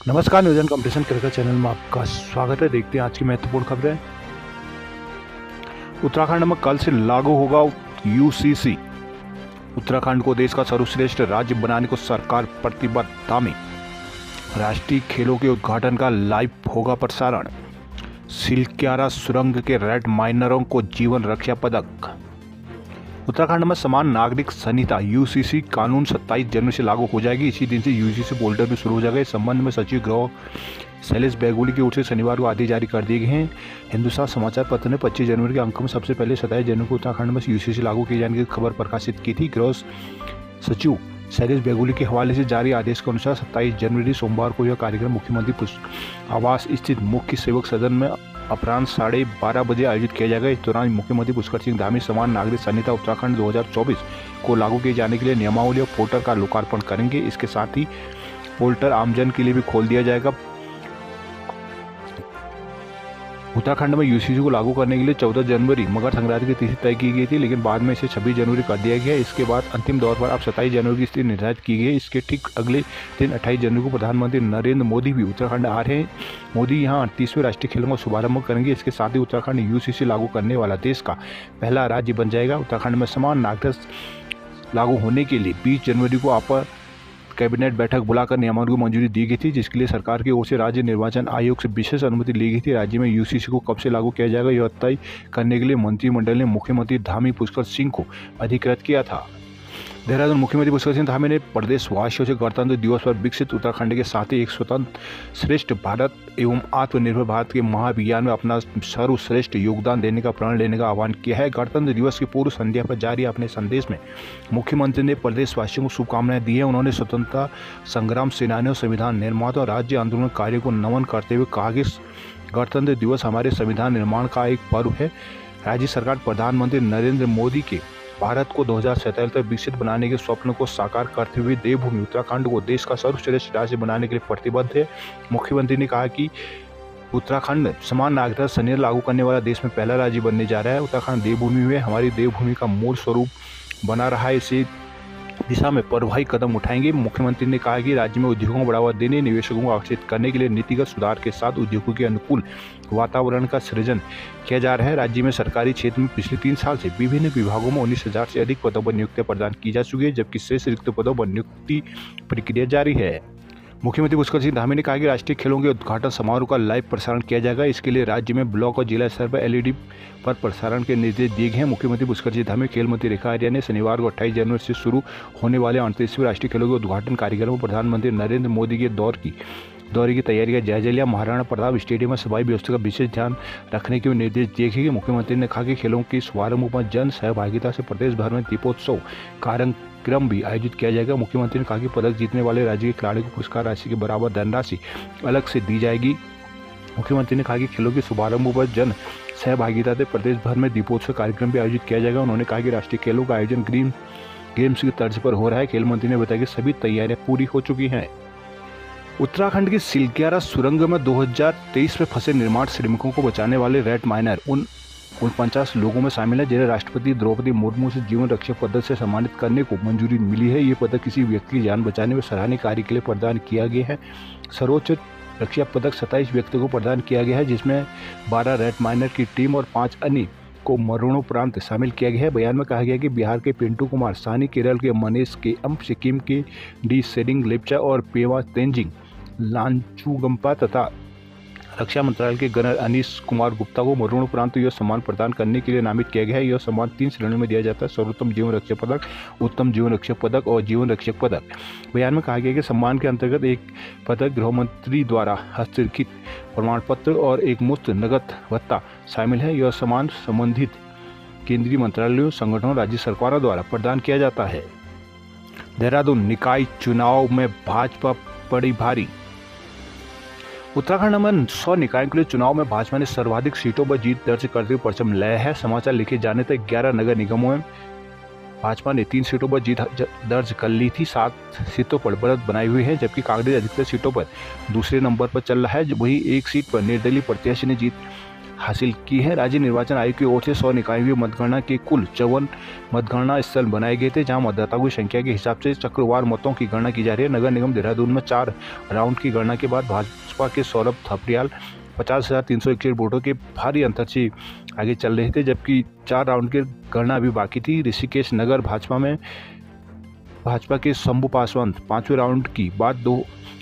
नमस्कार, news and competition cricket channel में आपका स्वागत है। देखते हैं आज की महत्वपूर्ण खबरें। उत्तराखंड में कल से लागू होगा यूसीसी। उत्तराखंड को देश का सर्वश्रेष्ठ राज्य बनाने को सरकार प्रतिबद्धता में। राष्ट्रीय खेलों के उद्घाटन का लाइव होगा प्रसारण। सिलक्यारा सुरंग के रेड माइनरों को जीवन रक्षा पदक। उत्तराखंड में समान नागरिक संहिता यूसीसी कानून 27 जनवरी से लागू हो जाएगी। इसी दिन से यूसीसी पोर्टल भी शुरू हो जाएगा। इस संबंध में सचिव गृह शैलेश बेगुली की ओर से शनिवार को आदेश जारी कर दिए गए हैं। हिंदुस्तान समाचार पत्र ने 25 जनवरी के अंक में सबसे पहले 27 जनवरी को उत्तराखंड में यूसीसी लागू किए जाने की खबर प्रकाशित की थी। गृह सचिव शैलेश बेगुली के हवाले से जारी आदेश के अनुसार 27 जनवरी सोमवार को यह कार्यक्रम मुख्यमंत्री आवास स्थित मुख्य सेवक सदन में अपराह्न 12:30 बजे आयोजित किया जाएगा। इस दौरान मुख्यमंत्री पुष्कर सिंह धामी समान नागरिक संहिता उत्तराखंड 2024 को लागू किए जाने के लिए नियमावली और पोर्टल का लोकार्पण करेंगे। इसके साथ ही पोर्टल आमजन के लिए भी खोल दिया जाएगा। उत्तराखंड में यूसीसी को लागू करने के लिए 14 जनवरी मकर संक्रांति की तिथि तय की गई थी, लेकिन बाद में इसे 26 जनवरी कर दिया गया। इसके बाद अंतिम दौर पर अब 27 जनवरी की तिथि निर्धारित की गई है। इसके ठीक अगले दिन 28 जनवरी को प्रधानमंत्री नरेंद्र मोदी भी उत्तराखंड आ रहे हैं। मोदी यहां 38वें राष्ट्रीय खेलों का शुभारंभ करेंगे। इसके साथ ही उत्तराखंड यूसीसी लागू करने वाला देश का पहला राज्य बन जाएगा। उत्तराखंड में समान नागरिक लागू होने के लिए 20 जनवरी को अपर कैबिनेट बैठक बुलाकर नियमावली को मंजूरी दी गई थी, जिसके लिए सरकार की ओर से राज्य निर्वाचन आयोग से विशेष अनुमति ली गई थी। राज्य में यूसीसी को कब से लागू किया जाएगा यह तय करने के लिए मंत्रिमंडल ने मुख्यमंत्री धामी पुष्कर सिंह को अधिकृत किया था। देहरादून मुख्यमंत्री पुष्कर सिंह धामी ने प्रदेशवासियों से गणतंत्र दिवस पर विकसित उत्तराखंड के साथ ही एक स्वतंत्र श्रेष्ठ भारत एवं आत्मनिर्भर भारत के महाअभियान में अपना सर्वश्रेष्ठ योगदान देने का प्रण लेने का आह्वान किया है। गणतंत्र दिवस की पूर्व संध्या पर जारी अपने संदेश में मुख्यमंत्री ने प्रदेशवासियों को शुभकामनाएं दी है। उन्होंने स्वतंत्रता संग्राम सेनानियों, संविधान निर्माताओं और राज्य आंदोलनकारियों को नमन करते हुए कहा कि गणतंत्र दिवस हमारे संविधान निर्माण का एक पर्व है। राज्य सरकार प्रधानमंत्री नरेंद्र मोदी के भारत को 2047 तक विकसित बनाने के स्वप्न को साकार करते हुए देवभूमि उत्तराखंड को देश का सर्वश्रेष्ठ राज्य बनाने के लिए प्रतिबद्ध है। मुख्यमंत्री ने कहा कि उत्तराखंड समान नागरिकता संहिता लागू करने वाला देश में पहला राज्य बनने जा रहा है। उत्तराखंड देवभूमि में हमारी देवभूमि का मूल स्वरूप बना रहा है। इसी दिशा में प्रभावी कदम उठाएंगे। मुख्यमंत्री ने कहा कि राज्य में उद्योगों को बढ़ावा देने, निवेशकों को आकर्षित करने के लिए नीतिगत सुधार के साथ उद्योगों के अनुकूल वातावरण का सृजन किया जा रहा है। राज्य में सरकारी क्षेत्र में पिछले 3 साल से विभिन्न विभागों में 19,000 से अधिक पदों पर नियुक्तियां प्रदान की जा चुकी है, जबकि शेष रिक्त पदों पर नियुक्ति प्रक्रिया जारी है। मुख्यमंत्री पुष्कर सिंह धामी ने कहा कि राष्ट्रीय खेलों के उद्घाटन समारोह का लाइव प्रसारण किया जाएगा। इसके लिए राज्य में ब्लॉक और जिला स्तर पर एलईडी पर प्रसारण के निर्देश दिए गए हैं। मुख्यमंत्री पुष्कर सिंह धामी, खेल मंत्री रेखा आर्या ने शनिवार को 28 जनवरी से शुरू होने वाले 38वें राष्ट्रीय खेलों के उद्घाटन कार्यक्रम में प्रधानमंत्री नरेंद्र मोदी के दौरे की तैयारी का जायजा लिया। महाराणा प्रताप स्टेडियम में सफाई व्यवस्था का विशेष ध्यान रखने के निर्देश दिए गए। मुख्यमंत्री ने कहा कि खेलों के शुभारंभ पर जन सहभागिता से प्रदेश भर में दीपोत्सव कार्यक्रम भी आयोजित किया जाएगा। मुख्यमंत्री ने कहा कि पदक जीतने वाले राज्य के खिलाड़ियों को पुरस्कार राशि के बराबर धनराशि अलग से दी जाएगी। मुख्यमंत्री ने कहा कि खेलों के शुभारंभ पर जन सहभागिता से प्रदेश भर में दीपोत्सव कार्यक्रम भी आयोजित किया जाएगा। उन्होंने कहा कि राष्ट्रीय खेलों का आयोजन ग्रीन गेम्स की तर्ज पर हो रहा है। खेल मंत्री ने बताया कि सभी तैयारियां पूरी हो चुकी हैं। उत्तराखंड की सिलक्यारा सुरंग में 2023 में फंसे निर्माण श्रमिकों को बचाने वाले रेड माइनर 49 लोगों में शामिल है, जिन्हें राष्ट्रपति द्रौपदी मुर्मू से जीवन रक्षक पदक से सम्मानित करने को मंजूरी मिली है। ये पदक किसी व्यक्ति की जान बचाने में सराहनीय कार्य के लिए प्रदान किया गया है। सर्वोच्च रक्षक पदक 27 व्यक्तियों को प्रदान किया गया है, जिसमें 12 रेड माइनर की टीम और 5 अन्य को मरणोपरांत शामिल किया गया है। बयान में कहा गया कि बिहार के पिंटू कुमार सानी, केरल के मनीष के सिक्किम के डी सेडिंग लेप्चा और पेवा तेंजिंग लांचुगम्पा तथा रक्षा मंत्रालय के गनर अनीश कुमार गुप्ता को मरणोपरांत यह सम्मान प्रदान करने के लिए नामित किया गया है। यह सम्मान 3 श्रेणियों में दिया जाता है: सर्वोत्तम जीवन रक्षक पदक, उत्तम जीवन रक्षक पदक और जीवन रक्षक पदक। बयान में कहा गया कि सम्मान के अंतर्गत एक पदक, गृह मंत्री द्वारा हस्ताक्षरित प्रमाण पत्र और एक मुफ्त नकद भत्ता शामिल है। यह सम्मान संबंधित केंद्रीय मंत्रालयों, संगठनों, राज्य सरकारों द्वारा प्रदान किया जाता है। देहरादून निकाय चुनाव में भाजपा पड़ी भारी। उत्तराखंड में 100 निकायों के लिए चुनाव में भाजपा ने सर्वाधिक सीटों पर जीत दर्ज करते हुए परचम लहराया है। समाचार लिखे जाने तक 11 नगर निगमों में भाजपा ने 3 सीटों पर जीत दर्ज कर ली थी। 7 सीटों पर बढ़त बनाई हुई है, जबकि कांग्रेस अधिकतर सीटों पर दूसरे नंबर पर चल रहा है। वहीं एक सीट पर निर्दलीय प्रत्याशी ने जीत हासिल की है। राज्य निर्वाचन आयोग की ओर से 100 निकायों की मतगणना के कुल 54 मतगणना स्थल बनाए गए थे, जहां मतदाताओं की संख्या के हिसाब से चक्रवार मतों की गणना की जा रही है। नगर निगम देहरादून में 4 राउंड की गणना के बाद भाजपा के सौरभ थपलियाल 50,361 वोटों के भारी अंतर से आगे चल रहे थे, जबकि 4 राउंड की गणना अभी बाकी थी। ऋषिकेश नगर भाजपा के शंभू पासवान 5वें राउंड की बाद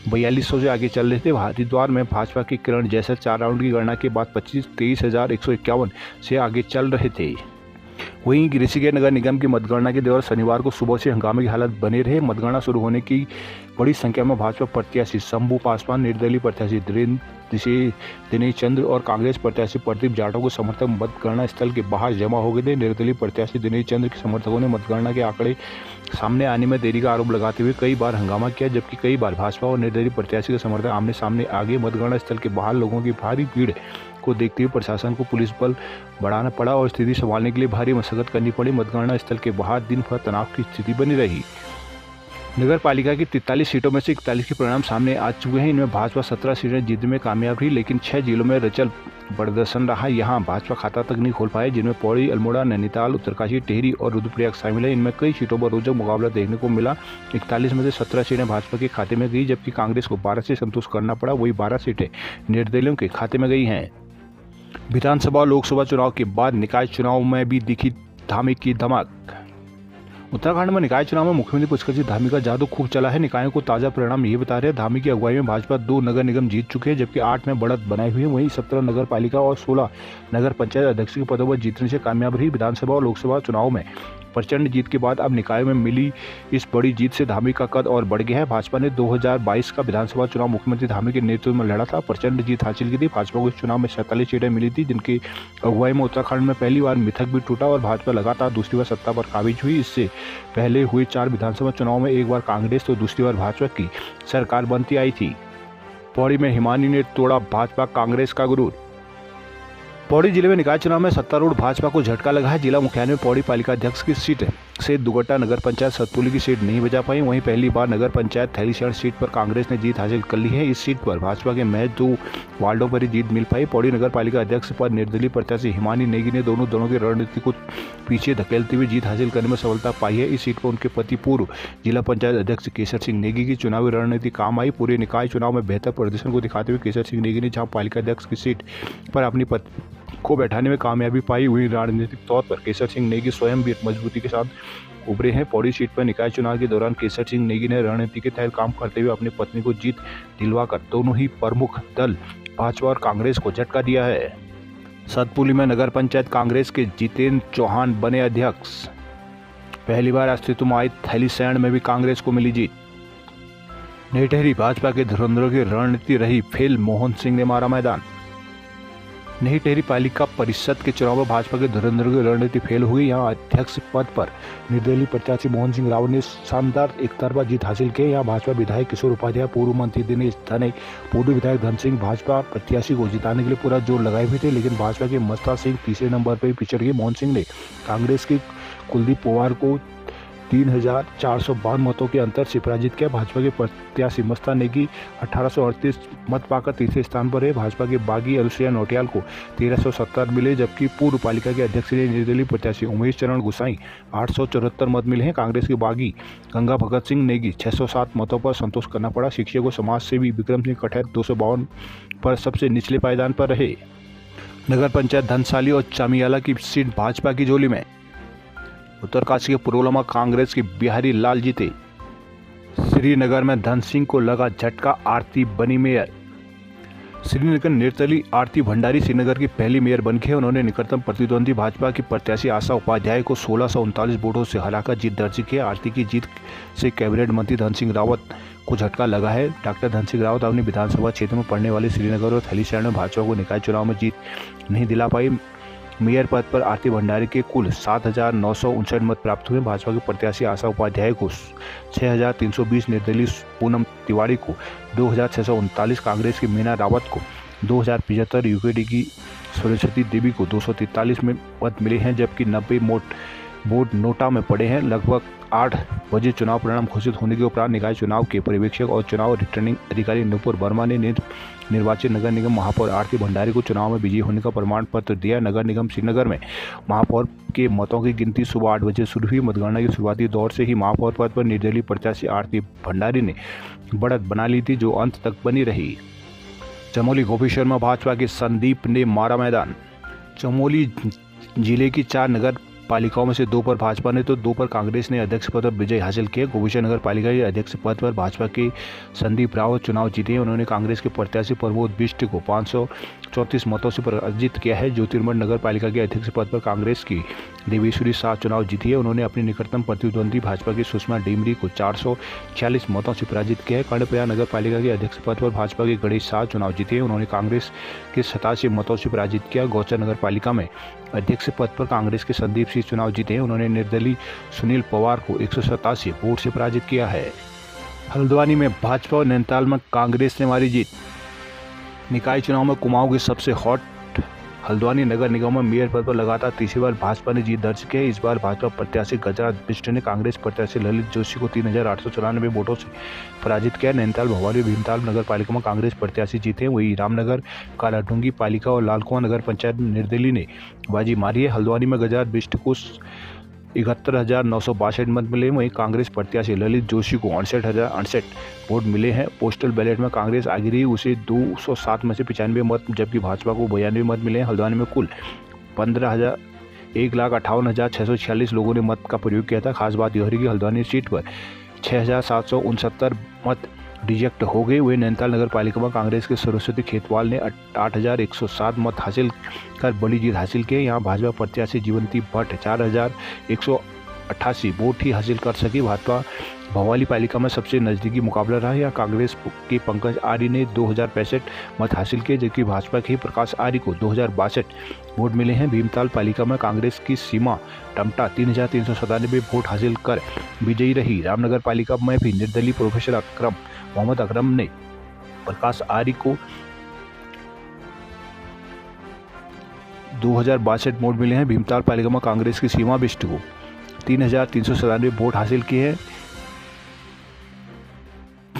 4200 से आगे चल रहे थे। हरिद्वार में भाजपा के किरण जैसर 4 राउंड की गणना के बाद 23,151 से आगे चल रहे थे। वहीं ऋषिकेश नगर निगम की मतगणना के दौरान शनिवार को सुबह से हंगामे की हालत बने रहे। मतगणना शुरू होने की बड़ी संख्या में भाजपा प्रत्याशी शंभू पासवान, निर्दलीय प्रत्याशी दिनेश चंद्र और कांग्रेस प्रत्याशी प्रदीप जाटव के समर्थक मतगणना स्थल के बाहर जमा हो गए थे। निर्दलीय प्रत्याशी दिनेश चंद्र के समर्थकों ने मतगणना के आंकड़े सामने आने में देरी का आरोप लगाते हुए कई बार हंगामा किया, जबकि कई बार भाजपा और निर्दलीय प्रत्याशी के समर्थक आमने सामने आगे। मतगणना स्थल के बाहर लोगों की भारी भीड़ को देखते हुए प्रशासन को पुलिस बल बढ़ाना पड़ा और स्थिति संभालने के लिए भारी मशक्कत करनी पड़ी। मतगणना स्थल के बाहर दिन भर तनाव की स्थिति बनी रही। नगर पालिका की 43 सीटों में से 41 के परिणाम सामने आ चुके हैं। इनमें भाजपा 17 सीटें जीतने में कामयाब रही, लेकिन 6 जिलों में रचल प्रदर्शन रहा। यहाँ भाजपा खाता तक नहीं खोल पाए, जिनमें पौड़ी, अल्मोड़ा, नैनीताल, उत्तरकाशी, टिहरी और रुद्रप्रयाग शामिल है। इनमें कई सीटों पर रोचक मुकाबला देखने को मिला। 41 में से 17 सीटें भाजपा के खाते में गई, जबकि कांग्रेस को 12 से संतोष करना पड़ा। वही 12 सीटें निर्दलीयों के खाते में गई हैं। विधानसभा और लोकसभा चुनाव के बाद निकाय चुनाव में भी दिखी धामी की धमक। उत्तराखंड में निकाय चुनाव में मुख्यमंत्री पुष्कर सिंह धामी का जादू खूब चला है। निकायों को ताजा परिणाम ये बता रहे हैं। धामी की अगुवाई में भाजपा 2 नगर निगम जीत चुके हैं, जबकि 8 में बढ़त बनाए हुए हैं। वहीं 17 नगर पालिका और 16 नगर पंचायत अध्यक्ष के पदों पर जीतने से कामयाब रही। विधानसभा और लोकसभा चुनाव में प्रचंड जीत के बाद अब निकाय में मिली इस बड़ी जीत से धामी का कद और बढ़ गया है। भाजपा ने 2022 का विधानसभा चुनाव मुख्यमंत्री धामी के नेतृत्व में लड़ा था, प्रचंड जीत हासिल की थी। भाजपा को इस चुनाव में 47 सीटें मिली थी, जिनकी अगुवाई में उत्तराखंड में पहली बार मिथक भी टूटा और भाजपा लगातार दूसरी बार सत्ता पर काबिज हुई। इससे पहले हुए 4 विधानसभा चुनाव में एक बार कांग्रेस तो दूसरी बार भाजपा की सरकार बनती आई थी। पौड़ी में हिमानी ने तोड़ा भाजपा कांग्रेस का गुरूर। पौड़ी जिले में निकाय चुनाव में सत्तारूढ़ भाजपा को झटका लगा है। जिला मुख्यालय में पौड़ी पालिका अध्यक्ष की सीट से दुगट्टा नगर पंचायत सतपुली की सीट नहीं बचा पाई। वहीं पहली बार नगर पंचायत थैलीशहर सीट पर कांग्रेस ने जीत हासिल कर ली है। इस सीट पर भाजपा के महज 2 वार्डों पर ही जीत मिल पाई। पौड़ी नगर पालिका अध्यक्ष पर निर्दलीय प्रत्याशी हिमानी नेगी ने दोनों दलों की रणनीति को पीछे धकेलते हुए जीत हासिल करने में सफलता पाई है। इस सीट पर उनके पति पूर्व जिला पंचायत अध्यक्ष केसर सिंह नेगी की चुनावी रणनीति काम आई। पूरे निकाय चुनाव में बेहतर प्रदर्शन को दिखाते हुए केसर सिंह नेगी ने जहां पालिका अध्यक्ष की सीट पर अपनी पत्नी को बैठाने में कामयाबी पाई, हुई राजनीतिक तौर पर केसर सिंह नेगी स्वयं भी मजबूती के साथ उभरे हैं। पौड़ी सीट पर निकाय चुनाव के दौरान केसर सिंह नेगी ने रणनीति के तहत काम करते हुए अपनी पत्नी को जीत दिलवाकर दोनों ही प्रमुख दल भाजपा और कांग्रेस को झटका दिया है। सतपुली में नगर पंचायत कांग्रेस के जितेंद्र चौहान बने अध्यक्ष। पहली बार अस्तित्व में आई थैलीसैंड में भी कांग्रेस को मिली जीत। नेटहरी भाजपा के धुरंधरों की रणनीति रही फेल, मोहन सिंह ने मारा मैदान। नई टेहरी पालिका परिषद के चुनाव में भाजपा के धुरंधरों की रणनीति फेल हुई। यहां अध्यक्ष पद पर निर्दलीय प्रत्याशी मोहन सिंह रावत ने शानदार एकतरफा जीत हासिल की। यहां भाजपा विधायक किशोर उपाध्याय, पूर्व मंत्री दिनेश धने, पूर्व विधायक धन सिंह भाजपा प्रत्याशी को जिताने के लिए पूरा जोर लगाए हुए थे, लेकिन भाजपा के मस्ता सिंह तीसरे नंबर पर पिछड़ गए। मोहन सिंह ने कांग्रेस के कुलदीप पवार को 3,452 मतों के अंतर से पराजित किया। भाजपा के प्रत्याशी मस्ता नेगी 1838 मत पाकर तीसरे स्थान पर है। भाजपा के बागी अनुसुईया नौटियाल को 1370 मिले, जबकि पूर्व पालिका के अध्यक्ष निर्दलीय प्रत्याशी उमेश चरण गुसाई 874 मत मिले हैं। कांग्रेस के बागी गंगा भगत सिंह नेगी 607 मतों पर संतोष करना पड़ा। शिक्षक व समाज सेवी विक्रम सिंह कठैत 252 पर सबसे निचले पायदान पर रहे। नगर पंचायत धनसाली और चामियाला की सीट भाजपा की झोली में। उत्तरकाशी के पुरोला में कांग्रेस के बिहारी लाल जीते। श्रीनगर में धन सिंह को लगा झटका, आरती बनी मेयर। श्रीनगर निर्दलीय आरती भंडारी श्रीनगर की पहली मेयर बन गई। उन्होंने निकटतम प्रतिद्वंदी भाजपा की प्रत्याशी आशा उपाध्याय को 1639 वोटों से हराकर जीत दर्ज की। आरती की जीत से कैबिनेट मंत्री धन सिंह रावत को झटका लगा है। डॉक्टर धन सिंह रावत अपनी विधानसभा क्षेत्र में पड़ने वाले श्रीनगर और थैलीसैंड में भाजपा को निकाय चुनाव में जीत नहीं दिला पाई। मेयर पद पर आरती भंडारी के कुल 7,959 मत प्राप्त हुए। भाजपा के प्रत्याशी आशा उपाध्याय को 6,320, निर्दलीय पूनम तिवारी को 2,639, कांग्रेस की मीना रावत को 2,075, यूकेडी की सरस्वती देवी को 243 में मत मिले हैं, जबकि 90 वोट नोटा में पड़े हैं। लगभग 8 बजे चुनाव परिणाम घोषित होने के उपरांत निकाय चुनाव के पर्यवेक्षक और चुनाव रिटर्निंग अधिकारी नुपुर वर्मा ने निर्वाचित नगर निगम महापौर आरती भंडारी को चुनाव में विजयी होने का प्रमाण पत्र दिया। नगर निगम श्रीनगर में महापौर के मतों की गिनती सुबह 8 बजे शुरू हुई। मतगणना के शुरुआती दौर से ही महापौर पद पर निर्दलीय प्रत्याशी आरती भंडारी ने बढ़त बना ली थी, जो अंत तक बनी रही। चमोली गोपी शर्मा भाजपा के संदीप ने मारा मैदान। चमोली जिले की 4 नगर पालिकाओं में से 2 पर भाजपा ने तो 2 पर कांग्रेस ने अध्यक्ष पद पर विजय हासिल किया। गोपीशर नगर पालिका के अध्यक्ष पद पर भाजपा के संदीप रावत चुनाव जीते हैं। उन्होंने कांग्रेस के प्रत्याशी प्रमोद बिष्ट को 534 मतों से पराजित किया है। ज्योतिर्मठ नगर पालिका के अध्यक्ष पद पर कांग्रेस की देवेश्वरी शाह चुनाव जीती है। उन्होंने अपनी निकटतम प्रतिद्वंदी भाजपा की सुषमा डिमरी को 446 मतों से पराजित किया है। कर्णप्रयाग नगर पालिका के अध्यक्ष पद पर भाजपा के गणेश शाह चुनाव जीते हैं। उन्होंने कांग्रेस के 87 मतों से पराजित किया। गौचर नगर पालिका में अध्यक्ष पद पर कांग्रेस के संदीप सिंह चुनाव जीते हैं। उन्होंने निर्दलीय सुनील पवार को 187 वोट से पराजित किया है। हल्द्वानी में भाजपा और नैनीताल में कांग्रेस ने मारी जीत। निकाय चुनाव में कुमाऊं के सबसे हॉट हल्द्वानी नगर निगम में मेयर पद पर लगातार तीसरी बार भाजपा ने जीत दर्ज की है। इस बार भाजपा प्रत्याशी गजराज बिष्ट ने कांग्रेस प्रत्याशी ललित जोशी को 3894 वोटों से पराजित किया। नैनीताल भवानी भीमताल नगर पालिका में कांग्रेस प्रत्याशी जीते हैं। वहीं रामनगर कालाढूंगी पालिका और लालकुआं नगर पंचायत में निर्दलीय ने बाजी मारी है। हल्द्वानी में गजराज बिष्ट को 71,962 मत मिले। वहीं कांग्रेस प्रत्याशी ललित जोशी को 68,068 वोट मिले हैं। पोस्टल बैलेट में कांग्रेस आगे रही, उसे 207 में से 95 मत, जबकि भाजपा को 92 मत मिले हैं। हल्द्वानी में कुल 1,58,646 लोगों ने मत का प्रयोग किया था। खास बात यह रही कि हल्द्वानी सीट पर 6,769 मत रिजेक्ट हो गए। हुए नैनीताल नगर पालिका में कांग्रेस के सरस्वती खेतवाल ने 8,107 मत हासिल कर बड़ी जीत हासिल की। यहाँ भाजपा प्रत्याशी जीवंती भट्ट 4,188 वोट ही हासिल कर सकी। भाजपा भवाली पालिका में सबसे नज़दीकी मुकाबला रहा। यहाँ कांग्रेस के पंकज आर्य ने 2,065 मत हासिल किए, जबकि भाजपा के प्रकाश आर्य को 2,062 वोट मिले हैं। भीमताल पालिका में कांग्रेस की सीमा टमटा 3,397 वोट हासिल कर विजयी रही। रामनगर पालिका में भी निर्दलीय प्रोफेसर मोहम्मद अकरम ने प्रकाश आर्य को 2,062 वोट मिले हैं। भीमताल पालिका में कांग्रेस की सीमा बिष्ट को 3,397 वोट हासिल किए हैं।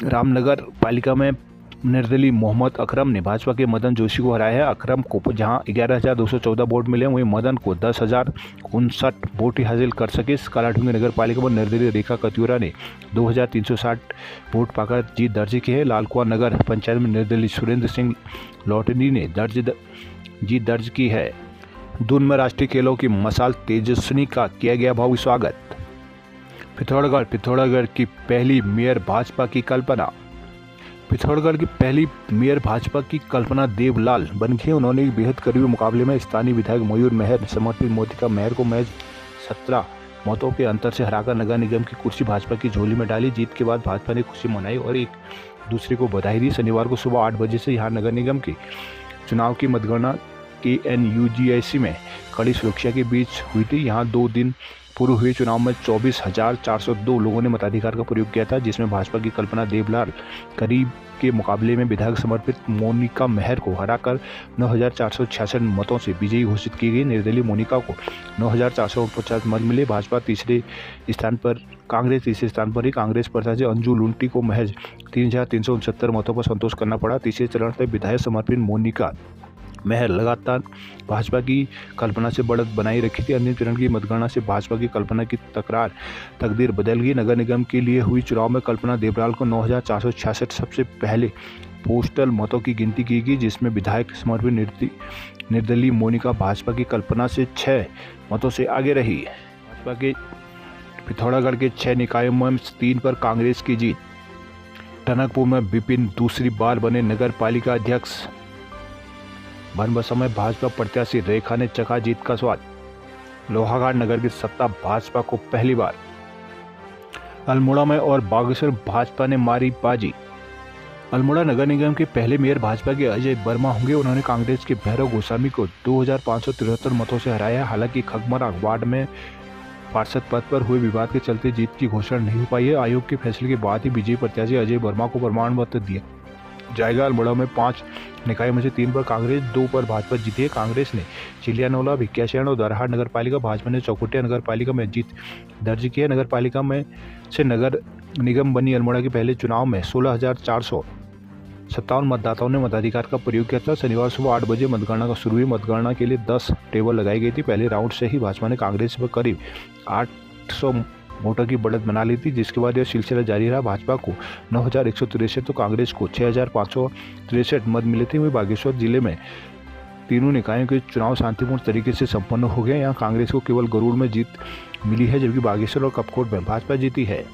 रामनगर पालिका में निर्दलीय मोहम्मद अकरम ने भाजपा के मदन जोशी को हराया है। अकरम को जहां 11,214 वोट मिले, वहीं मदन को 10,059 वोट ही हासिल कर सके। कालाढूंगी नगर पालिका में निर्दलीय रेखा कत्यूरा ने 2,360 वोट पाकर जीत दर्ज की है। लालकुआं नगर पंचायत में निर्दलीय सुरेंद्र सिंह लौटनी ने जीत दर्ज की है। दून में राष्ट्रीय खेलों की मशाल तेजस्विनी का किया गया भव्य स्वागत। पिथौरागढ़ की पहली मेयर भाजपा की कल्पना। पिथौरागढ़ की पहली मेयर भाजपा की कल्पना देवलाल बन गई। उन्होंने एक बेहद करीबी मुकाबले में स्थानीय विधायक मयूर मेहर समर्पित मोतिका मेहर को महज 17 मतों के अंतर से हराकर नगर निगम की कुर्सी भाजपा की झोली में डाली। जीत के बाद भाजपा ने खुशी मनाई और एक दूसरे को बधाई दी। शनिवार को सुबह 8 बजे से यहाँ नगर निगम के चुनाव की मतगणना KNUGIC में कड़ी सुरक्षा के बीच हुई थी। यहाँ 2 दिन पूर्व हुए चुनाव में 24,402 लोगों ने मताधिकार का प्रयोग किया था, जिसमें भाजपा की कल्पना देवलाल करीब के मुकाबले में विधायक समर्पित मोनिका मेहर को हराकर 9,466 मतों से विजयी घोषित की गई। निर्दलीय मोनिका को 9,450 मत मिले। भाजपा तीसरे स्थान पर, कांग्रेस तीसरे स्थान पर ही। कांग्रेस प्रत्याशी अंजू लुंटी को महज 3,369 मतों पर संतोष करना पड़ा। तीसरे चरण तक विधायक समर्पित मोनिका मेहर लगातार भाजपा की कल्पना से बढ़त बनाई रखी थी। अंतिम चरण की मतगणना से भाजपा की कल्पना की तकदीर बदल गई। नगर निगम के लिए हुई चुनाव में कल्पना देवलाल को 9,466 सबसे पहले पोस्टल मतों की गिनती की गई, जिसमें विधायक समर्पित निर्दलीय मोनिका भाजपा की कल्पना से 6 मतों से आगे रही। भाजपा के पिथौरागढ़ के 6 निकायों में 3 पर कांग्रेस की जीत। टनकपुर में विपिन दूसरी बार बने नगर पालिका अध्यक्ष। बनबसा में भाजपा प्रत्याशी रेखा ने चखा जीत का स्वाद। लोहाघाट नगर की सत्ता भाजपा को पहली बार। अल्मोड़ा में और बागेश्वर भाजपा ने मारी बाजी। अल्मोड़ा नगर निगम के पहले मेयर भाजपा के अजय वर्मा होंगे। उन्होंने कांग्रेस के भैरव गोस्वामी को 2,573 मतों से हराया। हालांकि खगमरा वार्ड में पार्षद पद पर हुए विवाद के चलते जीत की घोषणा नहीं हो पाई है। आयोग के फैसले के बाद ही विजयी प्रत्याशी अजय वर्मा को प्रमाण पत्र जाएगा। अल्मोड़ा में 5 निकायों में से 3 पर कांग्रेस, 2 पर भाजपा जीती है। कांग्रेस ने चिलियानौला, भिकियाशरण और दरहाट नगर पालिका, भाजपा ने चौकुटिया नगर पालिका में जीत दर्ज की है। नगर पालिका में से नगर निगम बनी अल्मोड़ा के पहले चुनाव में 16,457 मतदाताओं ने मताधिकार का प्रयोग किया था। शनिवार सुबह 8 बजे मतगणना का शुरू हुई। मतगणना के लिए 10 टेबल लगाई गई थी। पहले राउंड से ही भाजपा ने कांग्रेस पर करीब 800 वोटों की बढ़त बना ली थी, जिसके बाद यह सिलसिला जारी रहा। भाजपा को 9,163 तो कांग्रेस को 6,563 मत मिले थे। वहीं बागेश्वर जिले में तीनों निकायों के चुनाव शांतिपूर्ण तरीके से संपन्न हो गए। यहाँ कांग्रेस को केवल गरुड़ में जीत मिली है, जबकि बागेश्वर और कपकोट में भाजपा जीती है।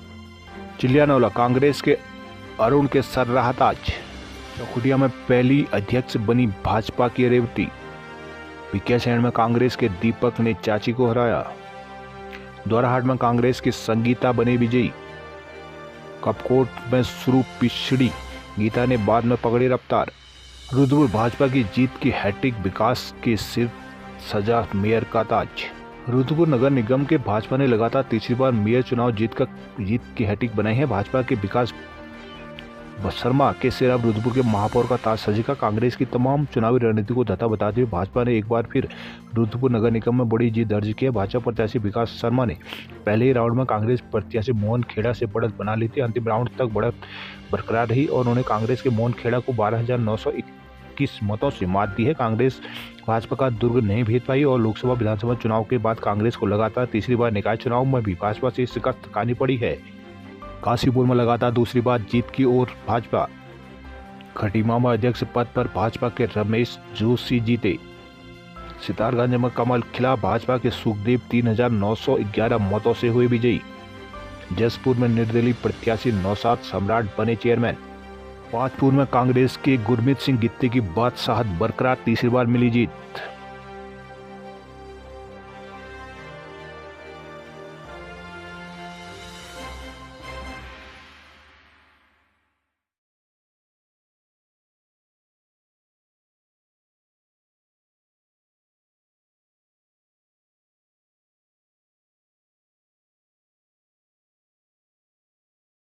चिलियानौला कांग्रेस के अरुण के सर रहा ताज। चौखुटिया में पहली अध्यक्ष बनी भाजपा की रेवती। भिकियाशरण में कांग्रेस के दीपक ने चाची को हराया। दोराहाट में कांग्रेस की संगीता बने विजयी। कपकोट में शुरू पिछड़ी गीता ने बाद में पकड़ी रफ्तार। रुद्रपुर भाजपा की जीत की हैट्रिक, विकास के सिर सजा मेयर का ताज। रुद्रपुर नगर निगम के भाजपा ने लगातार तीसरी बार मेयर चुनाव जीत की हैट्रिक बनाई है। भाजपा के विकास शर्मा के सिर अब रुद्रपुर के महापौर का ताज सजेगा। कांग्रेस की तमाम चुनावी रणनीति को धता बताते हुए भाजपा ने एक बार फिर रुद्रपुर नगर निगम में बड़ी जीत दर्ज की है। भाजपा प्रत्याशी विकास शर्मा ने पहले ही राउंड में कांग्रेस प्रत्याशी मोहन खेड़ा से बढ़त बना ली थी। अंतिम राउंड तक बढ़त बरकरार रही और उन्होंने कांग्रेस के मोहन खेड़ा को 12,921 मतों से मात दी है। कांग्रेस भाजपा का दुर्ग नहीं भेद पाई और लोकसभा विधानसभा चुनाव के बाद कांग्रेस को लगातार तीसरी बार निकाय चुनाव में भी भाजपा से शिकस्त खानी पड़ी है। काशीपुर में लगातार दूसरी बार जीत की ओर भाजपा। खटीमा में अध्यक्ष पद पर भाजपा के रमेश जोशी जीते। सितारगंज में कमल खिला, भाजपा के सुखदेव 3,911 मतों से हुए विजयी। जसपुर में निर्दलीय प्रत्याशी नौशाद सम्राट बने चेयरमैन। पांचपुर में कांग्रेस के गुरमीत सिंह गित्ते की बादशाहत बरकरार, तीसरी बार मिली जीत।